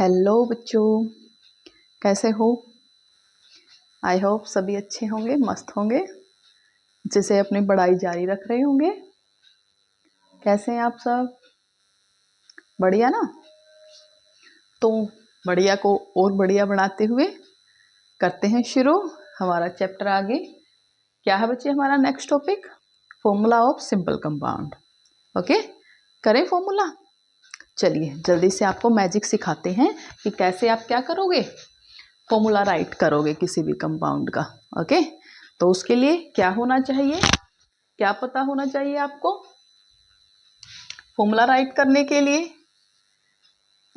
Hello बच्चों, कैसे हो? आई होप सभी अच्छे होंगे, मस्त होंगे, जैसे अपनी पढ़ाई जारी रख रहे होंगे। कैसे हैं आप सब? बढ़िया ना? तो बढ़िया को और बढ़िया बनाते हुए करते हैं शुरू हमारा चैप्टर। आगे क्या है बच्चे हमारा next topic? Formula of simple compound. Okay, करें फॉर्मूला। चलिए जल्दी से आपको मैजिक सिखाते हैं कि कैसे आप क्या करोगे, फॉर्मूला राइट करोगे किसी भी कंपाउंड का। ओके, तो उसके लिए क्या होना चाहिए, क्या पता होना चाहिए आपको फॉर्मूला राइट करने के लिए?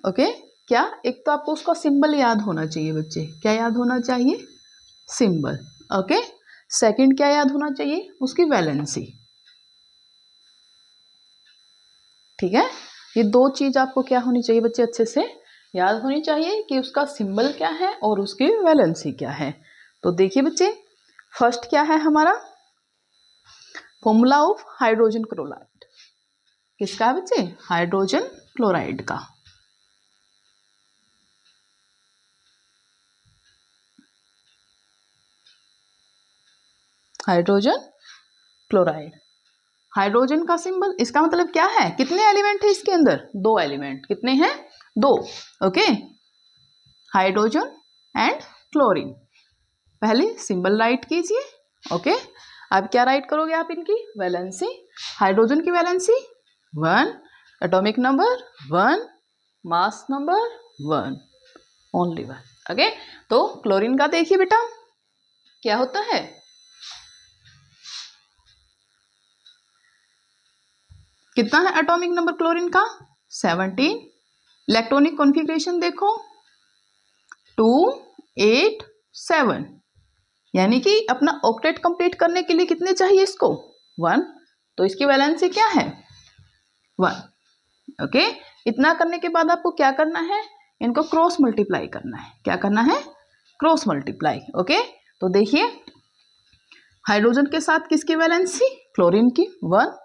ओके, क्या? एक तो आपको उसका सिंबल याद होना चाहिए बच्चे। क्या याद होना चाहिए? सिंबल। ओके, सेकंड क्या याद होना चाहिए? उसकी वैलेंसी। ठीक है, ये दो चीज आपको क्या होनी चाहिए बच्चे, अच्छे से याद होनी चाहिए कि उसका सिंबल क्या है और उसकी वैलेंसी क्या है। तो देखिए बच्चे, फर्स्ट क्या है हमारा? Formula of hydrogen chloride. किसका है बच्चे? हाइड्रोजन क्लोराइड का। हाइड्रोजन क्लोराइड, हाइड्रोजन का सिंबल, इसका मतलब क्या है? कितने एलिमेंट है इसके अंदर? दो एलिमेंट। कितने हैं? दो। Okay, hydrogen and chlorine. पहले सिंबल राइट कीजिए। ओके, अब क्या राइट करोगे आप? इनकी वैलेंसी। हाइड्रोजन की valency 1, atomic number 1, mass number 1, only 1। Okay, तो क्लोरीन का देखिए बेटा क्या होता है। कितना है एटॉमिक नंबर क्लोरीन का? 17। इलेक्ट्रॉनिक कॉन्फ़िगरेशन देखो 2, 8, 7, यानी कि अपना ऑक्टेट कंप्लीट करने के लिए कितने चाहिए इसको? 1। तो इसकी वैलेंसी क्या है? 1। ओके, इतना करने के बाद आपको क्या करना है? इनको क्रॉस मल्टीप्लाई करना है। क्या करना है? Cross multiply. ओके, तो देखिए हाइड्रोजन के साथ किसकी वैलेंसी? क्लोरीन की 1।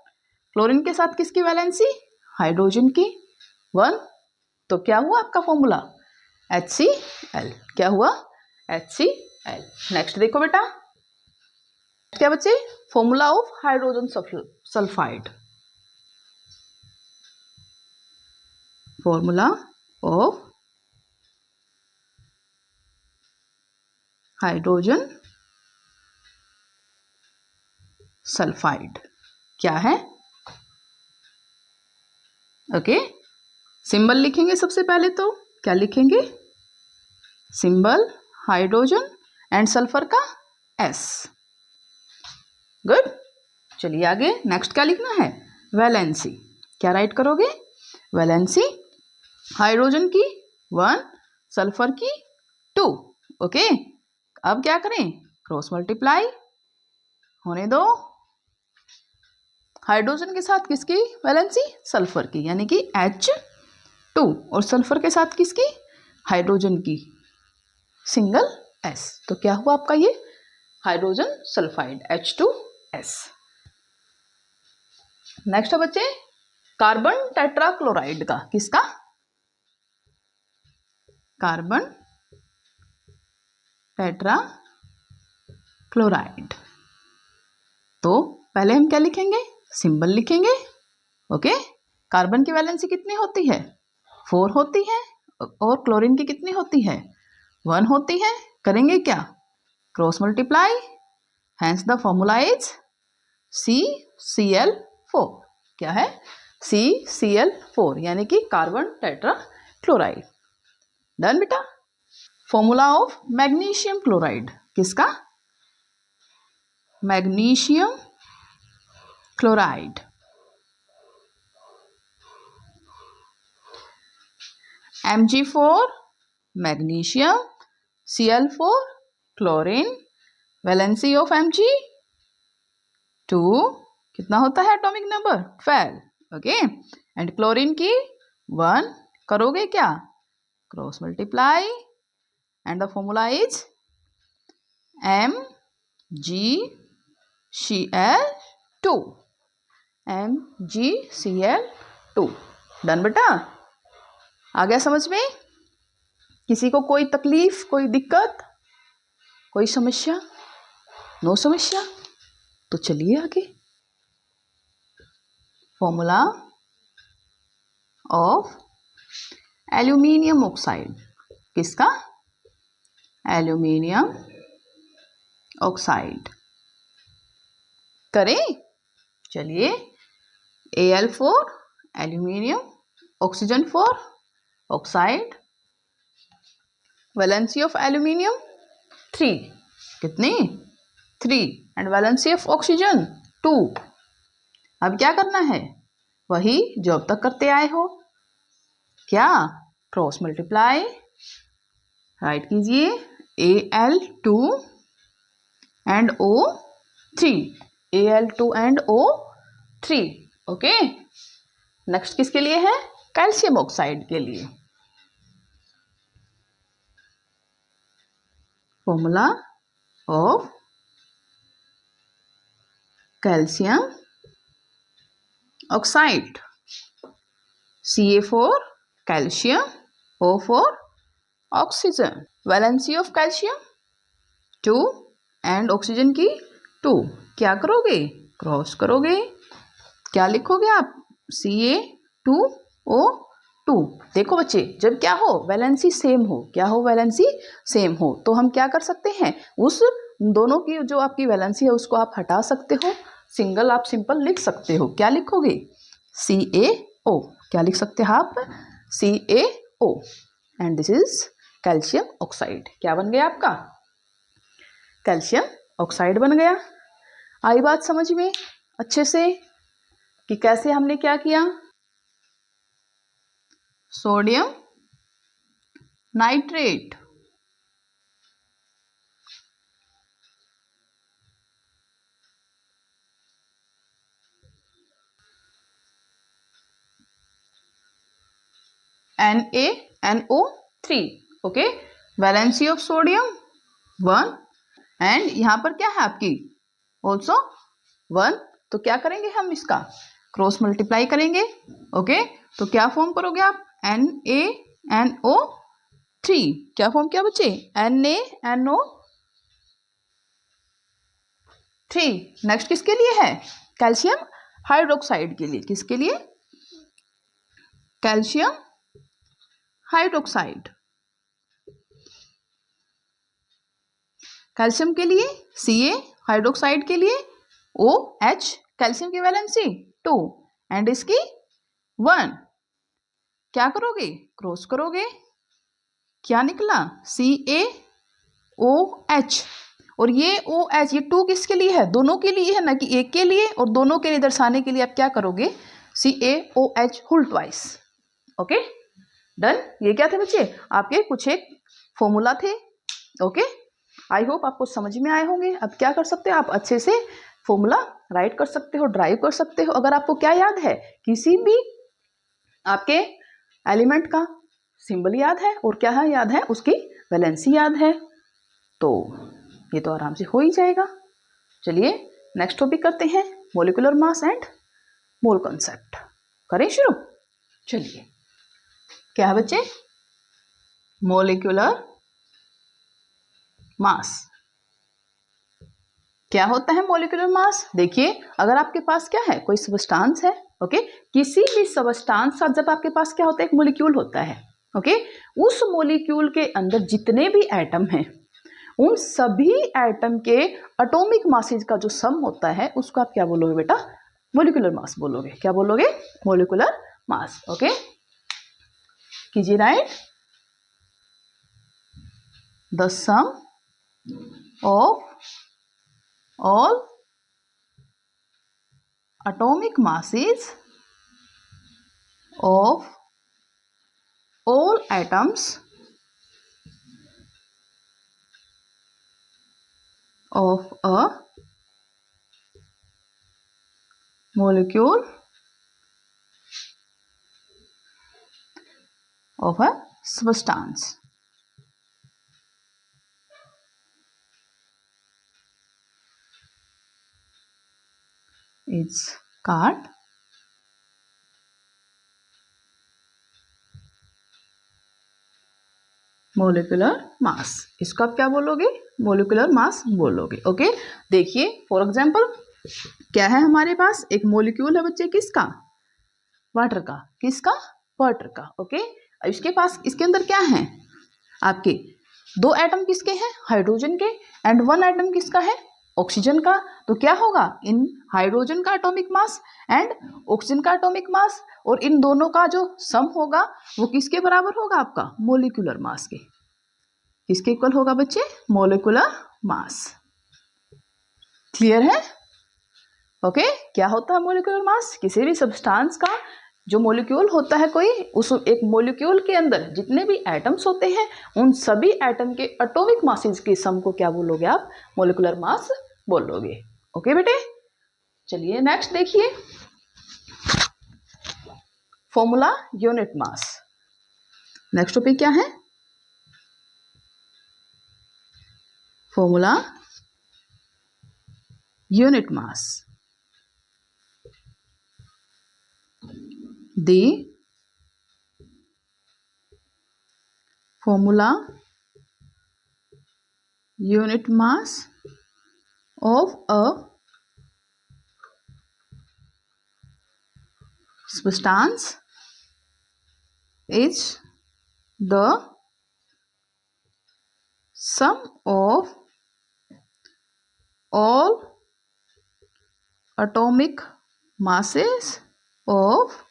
क्लोरीन के साथ किसकी वैलेंसी? हाइड्रोजन की 1। तो क्या हुआ आपका फॉर्मूला? HCl। क्या हुआ? HCl। नेक्स्ट देखो बेटा, क्या बच्चे? Formula of hydrogen sulphide. Formula of hydrogen sulphide क्या है? ओके, सिंबल लिखेंगे सबसे पहले। तो क्या लिखेंगे? सिंबल हाइड्रोजन एंड सल्फर का S। गुड, चलिए आगे नेक्स्ट क्या लिखना है? वैलेंसी। क्या राइट करोगे? वैलेंसी हाइड्रोजन की 1, सल्फर की 2। ओके, अब क्या करें? क्रॉस मल्टीप्लाई होने दो। हाइड्रोजन के साथ किसकी वैलेंसी? सल्फर की, यानी कि H2। और सल्फर के साथ किसकी? हाइड्रोजन की, सिंगल S। तो क्या हुआ आपका ये? Hydrogen sulphide H2S। नेक्स्ट है बच्चे कार्बन टेट्राक्लोराइड का। किसका? Carbon tetrachloride. तो पहले हम क्या लिखेंगे? सिंबल लिखेंगे। ओके, कार्बन की वैलेंसी कितनी होती है? 4 होती है। और क्लोरीन की कितनी होती है? 1 होती है। करेंगे क्या? Cross multiply, hence the formula is CCl4। क्या है? CCl4, यानी कि कार्बन टेट्राक्लोराइड। डन बेटा। Formula of magnesium chloride. किसका? Magnesium chloride. Mg4 magnesium, Cl4 chlorine, valency of Mg2 कितना होता है atomic number? 12। Okay, and chlorine की 1। करोगे क्या? Cross multiply, and the formula is MgCl2। MgCl2। Done बेटा, आ गया समझ में? किसी को कोई तकलीफ, कोई दिक्कत, कोई समस्या? नो समस्या। तो चलिए आगे। Formula of aluminium oxide. किसका? Aluminium oxide. करें? चलिए। Al for aluminium, oxygen for oxide, valency of aluminium 3, कितनी? 3, एंड वैलेंसी ऑफ ऑक्सीजन 2। अब क्या करना है? वही जो अब तक करते आए हो। क्या? Cross multiply. राइट कीजिए Al2 and O3, Al2 and O3। Okay. Next किसके लिए है? कैल्शियम ऑक्साइड के लिए। Formula of calcium oxide. Ca for calcium, O for oxygen. Valency of calcium 2 and oxygen की 2। क्या करोगे? क्रॉस करोगे। क्या लिखोगे आप? Ca2O2। देखो बच्चे, जब क्या हो? वैलेंसी सेम हो। क्या हो? वैलेंसी सेम हो। तो हम क्या कर सकते हैं? उस दोनों की जो आपकी वैलेंसी है उसको आप हटा सकते हो, सिंगल आप सिंपल लिख सकते हो। क्या लिखोगे? CaO। क्या लिख सकते हैं आप? CaO। And this is calcium oxide. क्या बन गया आपका? कैल्शियम ऑक्साइड बन गया। आई बात समझ में अच्छे से कि कैसे हमने क्या किया? Sodium nitrate, NaNO3। Okay. Valency of sodium 1 and यहां पर क्या है आपकी? ऑल्सो 1। तो क्या करेंगे हम? इसका क्रॉस मल्टीप्लाई करेंगे। ओके। तो क्या फॉर्म करोगे आप? NaNO3। क्या फॉर्म किया बच्चे? NaNO3। नेक्स्ट किसके लिए है? कैल्शियम हाइड्रोक्साइड के लिए। किसके लिए? Calcium hydroxide. कैल्शियम के लिए Ca, हाइड्रोक्साइड के लिए OH। कैल्शियम की वैलेंसी 2 एंड इसकी 1। क्या करोगे? क्रॉस करोगे। क्या निकला? CaOH। और ये OH, ये 2 किसके लिए है? दोनों के लिए है ना, कि एक के लिए। और दोनों के लिए दर्शाने के लिए आप क्या करोगे? CaOH whole twice. Okay, done. ये क्या थे बच्चे? आपके कुछ एक फॉर्मूला थे। ओके, आई होप आपको समझ में आए होंगे। अब क्या कर सकते हो आप? अच्छे से फॉर्मूला राइट कर सकते हो, ड्राइव कर सकते हो। अगर आपको क्या याद है? किसी भी आपके एलिमेंट का सिंबल याद है और क्या है याद है? उसकी वैलेंसी याद है, तो ये तो आराम से हो ही जाएगा। चलिए नेक्स्ट टॉपिक करते हैं, molecular mass and mole concept. करें शुरू? चलिए, क्या है बच्चे? Molecular mass. क्या होता है मॉलिक्यूलर मास? देखिए, अगर आपके पास क्या है, कोई सबस्टांस है, ओके, किसी भी सबस्टांस का जब आपके पास क्या होता है? एक मॉलिक्यूल होता है, ओके। उस मॉलिक्यूल के अंदर जितने भी एटम हैं, उन सभी एटम के एटॉमिक मासेज का जो सम होता है उसको आप क्या बोलोगे बेटा? मॉलिक्यूलर मास बोलोगे। क्या बोलोगे? Molecular mass. ओके, कीजिए right. The sum of all atomic masses of all atoms of a molecule of a substance is called molecular mass. इसको आप क्या बोलोगे? मोलिकुलर मास बोलोगे। ओके, देखिए फॉर एग्जांपल क्या है हमारे पास, एक मोलिक्यूल है बच्चे, किसका? वाटर का। किसका? वाटर का। ओके, इसके पास, इसके अंदर क्या है आपके? 2 एटम किसके हैं? हाइड्रोजन के। एंड 1 एटम किसका है? ऑक्सीजन का। तो क्या होगा, इन हाइड्रोजन का एटॉमिक मास एंड ऑक्सीजन का एटॉमिक मास, और इन दोनों का जो सम होगा वो किसके बराबर होगा? आपका मोलिकुलर मास के। किसके इक्वल होगा बच्चे? Molecular mass. क्लियर है? ओके, क्या होता है मोलिकुलर मास? किसी भी सब्सटेंस का जो मोलिक्यूल होता है कोई, उस एक मोलिक्यूल के अंदर जितने भी एटम्स होते हैं उन सभी एटम के एटॉमिक मासेस के सम को क्या बोलोगे आप? मोलिकुलर मास बोलोगे। ओके बेटे, चलिए नेक्स्ट देखिए, formula unit mass. Next topic क्या है? Formula unit mass. The formula unit mass of a substance is the sum of all atomic masses of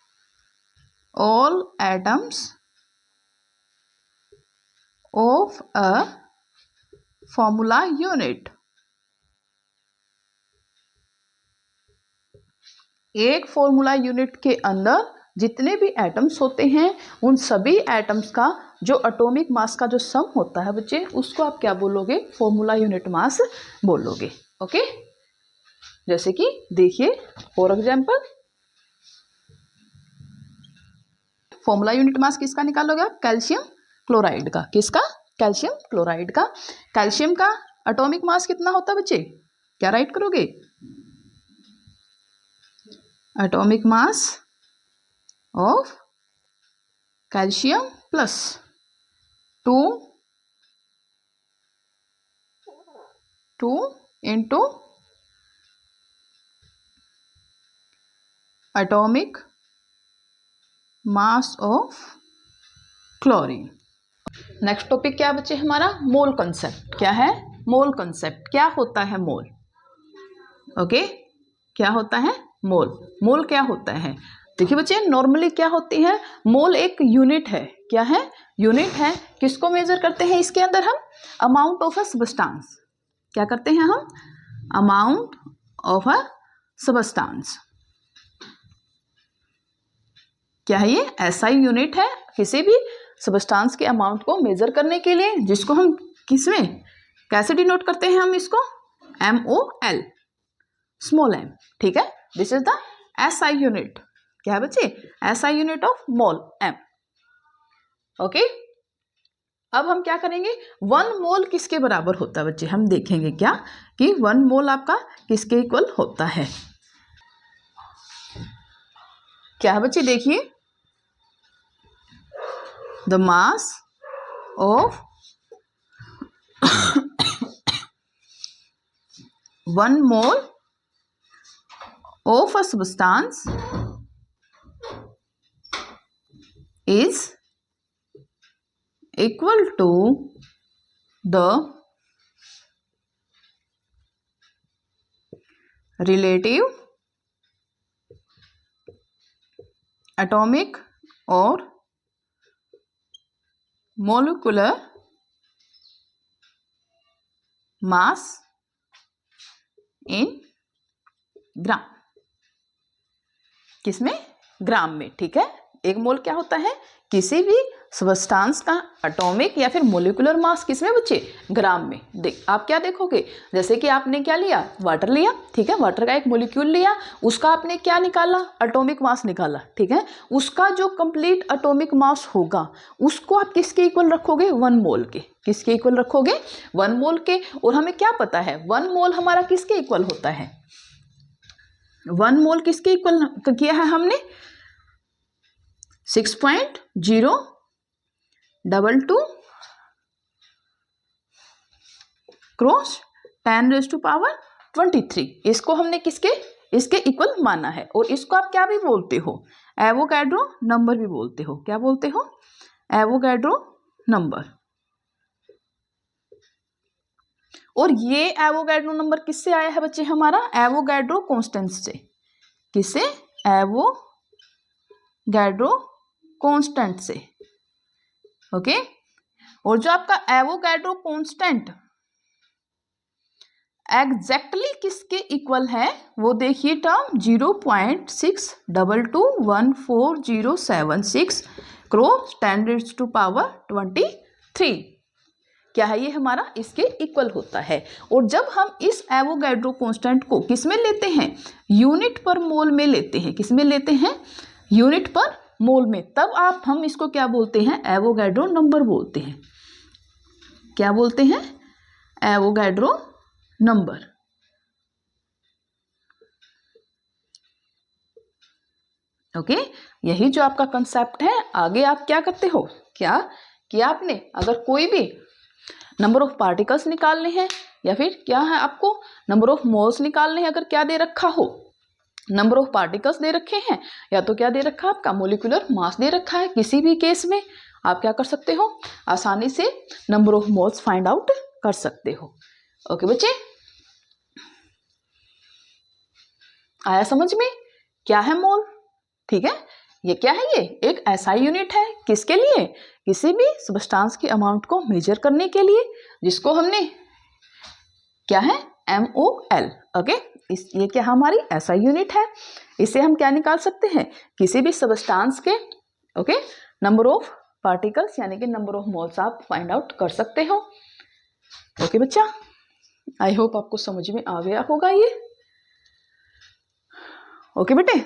all atoms of a formula unit। एक formula unit के अंदर जितने भी atoms होते हैं उन सभी एटम्स का जो एटॉमिक मास का जो सम होता है बच्चे, उसको आप क्या बोलोगे? फॉर्मूला यूनिट मास बोलोगे। ओके, जैसे कि देखिए for example, formula unit mass किसका निकालोगे आप? कैल्शियम क्लोराइड का। किसका? कैल्शियम क्लोराइड का। कैल्शियम का एटॉमिक मास कितना होता है बच्चे? क्या राइट करोगे? Atomic mass of calcium plus 2 into atomic mass of chlorine. Next topic क्या बच्चे हमारा? मोल कंसेप्ट। क्या है? मोल कंसेप्ट। क्या होता है मोल? ओके, क्या होता है मोल? मोल क्या होता है? देखिए बच्चे, नॉर्मली क्या होती है, मोल एक यूनिट है। क्या है? यूनिट है। किसको मेजर करते हैं इसके अंदर हम? Amount of a substance. क्या करते हैं हम? Amount of a substance. क्या है ये? एसआई यूनिट है किसी भी सब्सटेंस के अमाउंट को मेजर करने के लिए, जिसको हम किसमें कैसे डिनोट करते हैं? हम इसको MOL, स्मॉल m। ठीक है, this is the SI unit. क्या है बच्चे? SI unit of mole m। Okay, अब हम क्या करेंगे? 1 मोल किसके बराबर होता है बच्चे? हम देखेंगे क्या कि 1 मोल आपका किसके इक्वल होता है। क्या है बच्चे? देखिए, the mass of 1 mole of a substance is equal to the relative atomic or molecular mass in ग्राम। किसमें? ग्राम में। ठीक है, एक मोल क्या होता है? किसी भी सब्सटेंस का एटॉमिक या फिर मोलिकुलर मास किसमें बच्चे? ग्राम में। देख, आप क्या देखोगे, जैसे कि आपने क्या लिया? वाटर लिया। ठीक है, वाटर का एक मोलिक्यूल लिया, उसका आपने क्या निकाला? एटॉमिक मास निकाला। ठीक है, उसका जो कंप्लीट एटॉमिक मास होगा उसको आप किसके इक्वल रखोगे? 1 मोल के। किसके इक्वल रखोगे? 1 मोल के। और हमें क्या पता है 1 मोल हमारा किसके इक्वल होता है? 1 मोल किसके इक्वल किया है हमने? 6.022 क्रॉस 10⁻23। इसको हमने इसके इक्वल माना है। और इसको आप क्या भी बोलते हो, एवोगैड्रो नंबर भी बोलते हो। क्या बोलते हो? Avogadro number. और ये एवोगैड्रो नंबर किससे आया है बच्चे? हमारा एवोगैड्रो कांस्टेंट से। किससे? एवोगैड्रो कांस्टेंट से। ओके। और जो आपका एवोगैड्रो कांस्टेंट एग्जैक्टली किसके इक्वल है वो देखिए, टर्म 0.62214076 क्रॉस 10⁻23। क्या है ये हमारा? इसके इक्वल होता है। और जब हम इस एवोगैड्रो कांस्टेंट को किस में लेते हैं? यूनिट पर मोल में लेते हैं। किस में लेते हैं? यूनिट पर मोल में। तब हम इसको क्या बोलते हैं? एवोगैड्रो नंबर बोलते हैं। क्या बोलते हैं? Avogadro number. ओके। यही जो आपका कंसेप्ट है। आगे आप क्या करते हो? क्या कि आपने अगर कोई भी नंबर ऑफ पार्टिकल्स निकालने हैं या फिर क्या है आपको नंबर ऑफ मोल्स निकालने हैं, अगर क्या दे रखा हो, नंबर ऑफ पार्टिकल्स दे रखे हैं या तो क्या दे रखा है आपका मोलिकुलर मास दे रखा है, किसी भी केस में आप क्या कर सकते हो? आसानी से number of moles find out कर सकते हो। ओके बच्चे, आया समझ में? क्या है मोल? ठीक है। ये क्या है? ये एक ऐसा यूनिट है किसके लिए? किसी भी सब्सटेंस के अमाउंट को मेजर करने के लिए, जिसको हमने क्या है? MOL। ओके। ये क्या हमारी ऐसा यूनिट है। इसे हम क्या निकाल सकते हैं? किसी भी सब्सटेंस के ओके नंबर ऑफ पार्टिकल्स यानी कि नंबर ऑफ मोल्स आप फाइंड आउट कर सकते हो। ओके बच्चा, आई होप आपको समझ में आ गया होगा ये। ओके बेटे,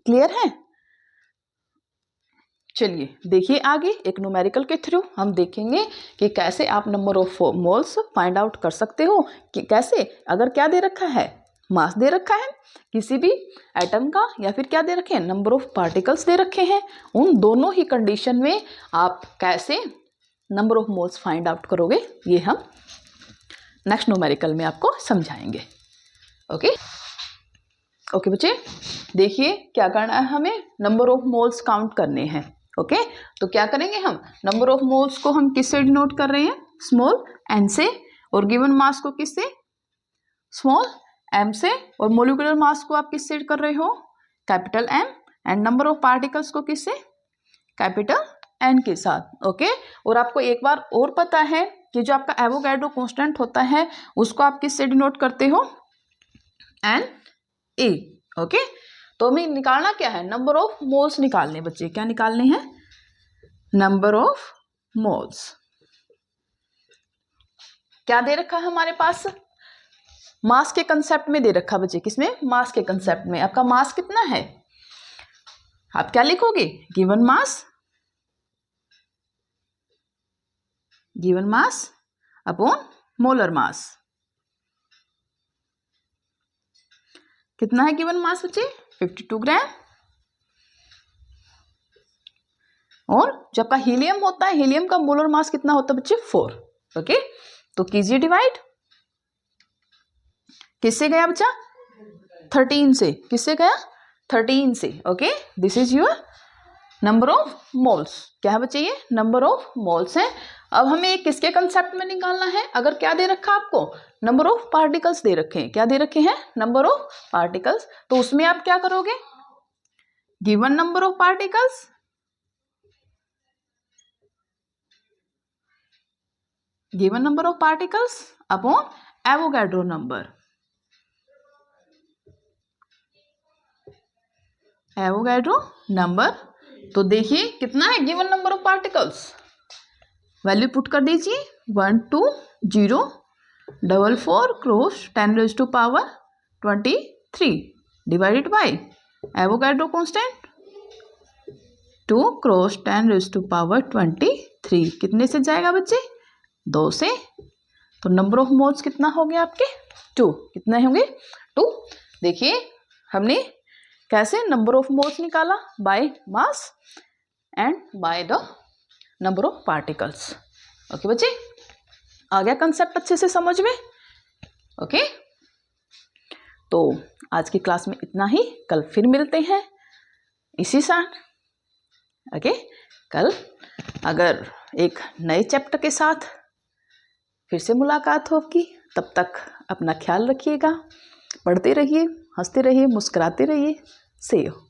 क्लियर है? चलिए देखिए आगे एक न्यूमेरिकल के थ्रू हम देखेंगे कि कैसे आप number of moles find out कर सकते हो। कि कैसे? अगर क्या दे रखा है? मास दे रखा है किसी भी एटम का, या फिर क्या दे रखे हैं? नंबर ऑफ पार्टिकल्स दे रखे हैं। उन दोनों ही कंडीशन में आप कैसे number of moles find out करोगे, ये हम नेक्स्ट न्यूमेरिकल में आपको समझाएंगे। ओके ओके बच्चे, देखिए क्या करना है, हमें नंबर ऑफ मोल्स काउंट करने हैं। ओके तो क्या करेंगे हम? नंबर ऑफ मोल्स को हम किससे डिनोट कर रहे हैं? स्मॉल n से। और गिवन मास को किससे? स्मॉल m से। और मोलिकुलर मास को आप किससे कर रहे हो? Capital M। And number of particles को किससे? कैपिटल N के साथ। ओके। और आपको एक बार और पता है कि जो आपका एवोगैड्रो कांस्टेंट होता है उसको आप किससे डिनोट करते हो? Na। ओके तो हमें निकालना क्या है? नंबर ऑफ मोल्स निकालने बच्चे। क्या निकालने हैं? Number of moles. क्या दे रखा है हमारे पास? मास के कंसेप्ट में दे रखा बच्चे। किसमें? मास के कंसेप्ट में। आपका मास कितना है? आप क्या लिखोगे? Given mass upon molar mass. कितना है गिवन मास बच्चे? 52 ग्राम। और जब का हीलियम होता है, हीलियम का मोलर मास कितना होता है बच्चे? 4। ओके तो कीजिए डिवाइड। किससे गया बच्चा? 13 से। किससे गया? 13 से। Okay this is your number of moles. क्या है बच्चे? ये नंबर ऑफ मोल्स है। अब हमें किसके कंसेप्ट में निकालना है? अगर क्या दे रखा आपको? नंबर ऑफ पार्टिकल्स दे रखे हैं। क्या दे रखे हैं? Number of particles. तो उसमें आप क्या करोगे? Given number of particles upon Avogadro number. Avogadro number. तो देखिए कितना है given number of particles? Value put कर दीजिए 12044 cross 10⁻23 divided by Avogadro constant 2 cross 10⁻23। कितने से जाएगा बच्चे? 2 से। तो नंबर ऑफ मोल्स कितना हो गया आपके? 2। कितने होंगे? 2। देखिए हमने कैसे नंबर ऑफ मोल्स निकाला? By mass and by the number of particles. Okay बच्चे आ गया कंसेप्ट अच्छे से समझ में? ओके, तो आज की क्लास में इतना ही। कल फिर मिलते हैं इसी साथ। ओके, कल अगर एक नए चैप्टर के साथ फिर से मुलाकात होगी। तब तक अपना ख्याल रखिएगा, पढ़ते रहिए, हंसते रहिए, मुस्कुराते रहिए। See you.